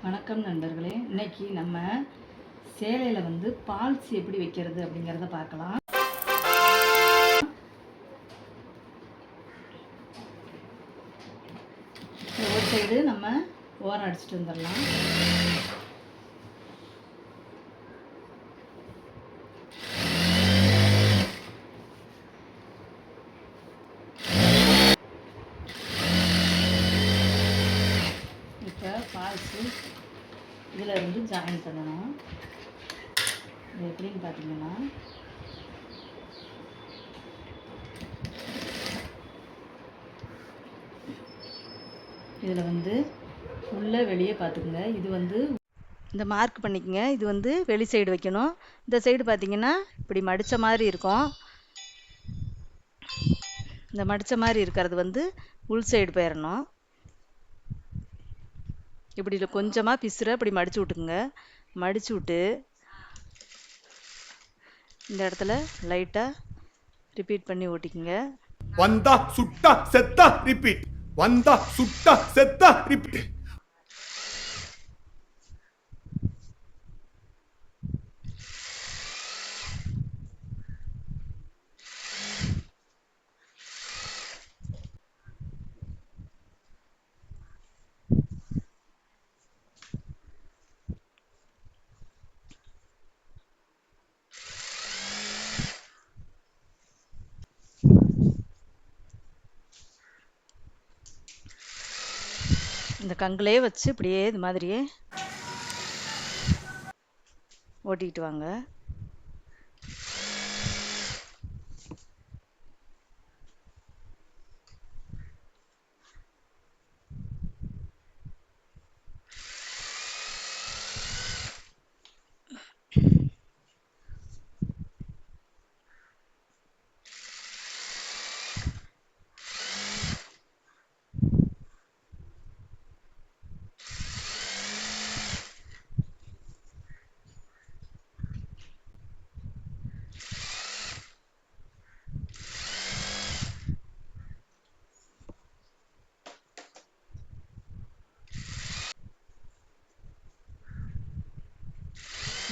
வணக்கம் நண்பர்களே. இன்னைக்கு நம்ம சேலையில் வந்து பால்ஸ் எப்படி வைக்கிறது அப்படிங்கிறத பார்க்கலாம். ஒரு சைடு நம்ம ஓரம் அடிச்சுட்டு வந்துடலாம். இப்போ பால்ஸு இதில் இருந்து ஜாயின் பண்ணணும். இது எப்படின்னு பார்த்தீங்கன்னா, இதில் வந்து உள்ளே வெளியே பார்த்துக்குங்க. இது வந்து இந்த மார்க் பண்ணிக்கங்க. இது வந்து வெளி சைடு வைக்கணும். இந்த சைடு பார்த்தீங்கன்னா இப்படி மடித்த மாதிரி இருக்கும். இந்த மடித்த மாதிரி இருக்கிறது வந்து உள் சைடு போயிடணும். இப்படி கொஞ்சமாக பிசுரை இப்படி மடித்து விட்டுக்குங்க. மடித்து விட்டு இந்த இடத்துல லைட்டாக ரிப்பீட் பண்ணி ஓட்டிக்குங்க. வந்தா சுட்டா செத்தா ரிப்பீட், வந்தா சுட்டா செத்தா ரிப்பீட். இந்த கங்கிலே வச்சு இப்படியே இது மாதிரியே ஓட்டிக்கிட்டு வாங்க.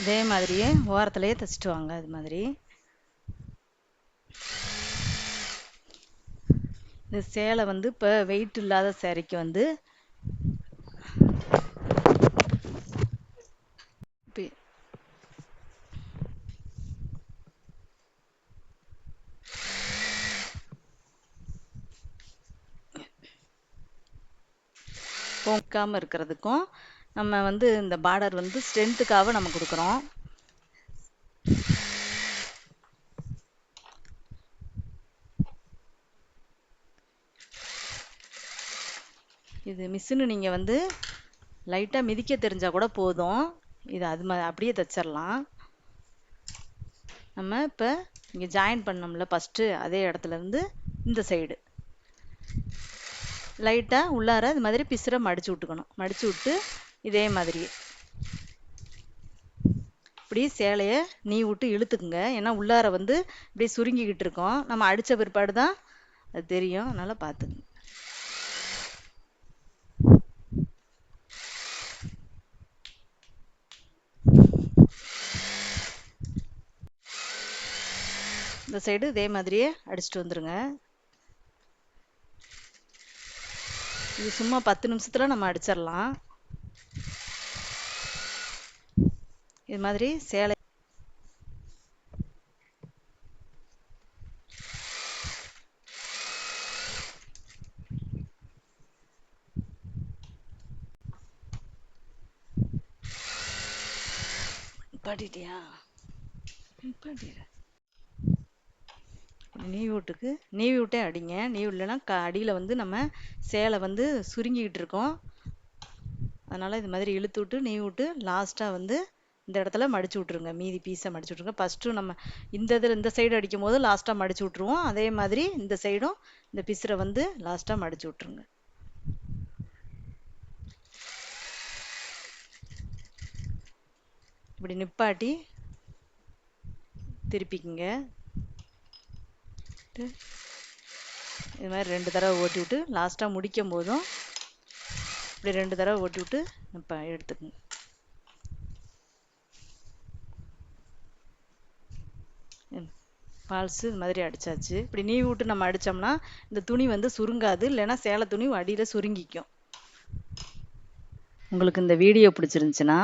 இதே மாதிரியே ஓரத்துலேயே தைச்சிட்டு வாங்க. அது மாதிரி இந்த சேலை வந்து இப்போ வெயிட் இல்லாத சேரீக்கு வந்து போக்காமல் இருக்கிறதுக்கும் நம்ம வந்து இந்த பார்டர் வந்து ஸ்ட்ரென்த்துக்காக நம்ம கொடுக்குறோம். இது மிஷினு நீங்கள் வந்து லைட்டாக மிதிக்க தெரிஞ்சால் கூட போதும். இது அப்படியே தைச்சிடலாம். நம்ம இப்போ இங்கே ஜாயின் பண்ணோம்ல ஃபஸ்ட்டு, அதே இடத்துல இருந்து இந்த சைடு லைட்டாக உள்ளார இது மாதிரி பிசுரை மடித்து விட்டுக்கணும். மடித்து விட்டு இதே மாதிரியே இப்படி சேலையை நீ விட்டு இழுத்துக்குங்க. ஏன்னா உள்ளார வந்து இப்படி சுருங்கிக்கிட்டு இருக்கோம். நம்ம அடித்த பிற்பாடு தான் அது தெரியும். அதனால் பார்த்துக்குங்க. இந்த சைடு இதே மாதிரியே அடிச்சுட்டு வந்துடுங்க. இது சும்மா 10 நிமிஷத்தில் நம்ம அடிச்சிடலாம். இது மாதிரி சேலை பாட்டிட்டியா நீவி விட்டே அடிங்க. நீவி இல்லைன்னா அடியில் வந்து நம்ம சேலை வந்து சுருங்கிக்கிட்டு இருக்கோம். அதனால் இது மாதிரி இழுத்து விட்டு நீவி விட்டு லாஸ்ட்டாக வந்து இந்த இடத்துல மடித்து விட்ருங்க. மீதி பீஸை மடித்து விட்ருங்க. ஃபஸ்ட்டு நம்ம இந்த சைடு அடிக்கும் போது லாஸ்ட்டாக மடித்து விட்ருவோம். அதே மாதிரி இந்த சைடும் இந்த பிசுரை வந்து லாஸ்ட்டாக மடித்து விட்ருங்க. இப்படி நிப்பாட்டி திருப்பிக்குங்க. இது மாதிரி 2 தடவை ஓட்டி விட்டு லாஸ்ட்டாக முடிக்கும் போதும் இப்படி 2 தடவை ஓட்டி விட்டு இப்போ எடுத்துக்கோங்க. ஃபால்ஸு இது மாதிரி அடிச்சாச்சு. இப்படி நீவி விட்டு நம்ம அடித்தோம்னா இந்த துணி வந்து சுருங்காது, இல்லைன்னா சேலை துணி அடியில் சுருங்கிக்கும். உங்களுக்கு இந்த வீடியோ பிடிச்சிருந்துச்சுன்னா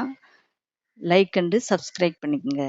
லைக் அண்டு சப்ஸ்கிரைப் பண்ணிக்கோங்க.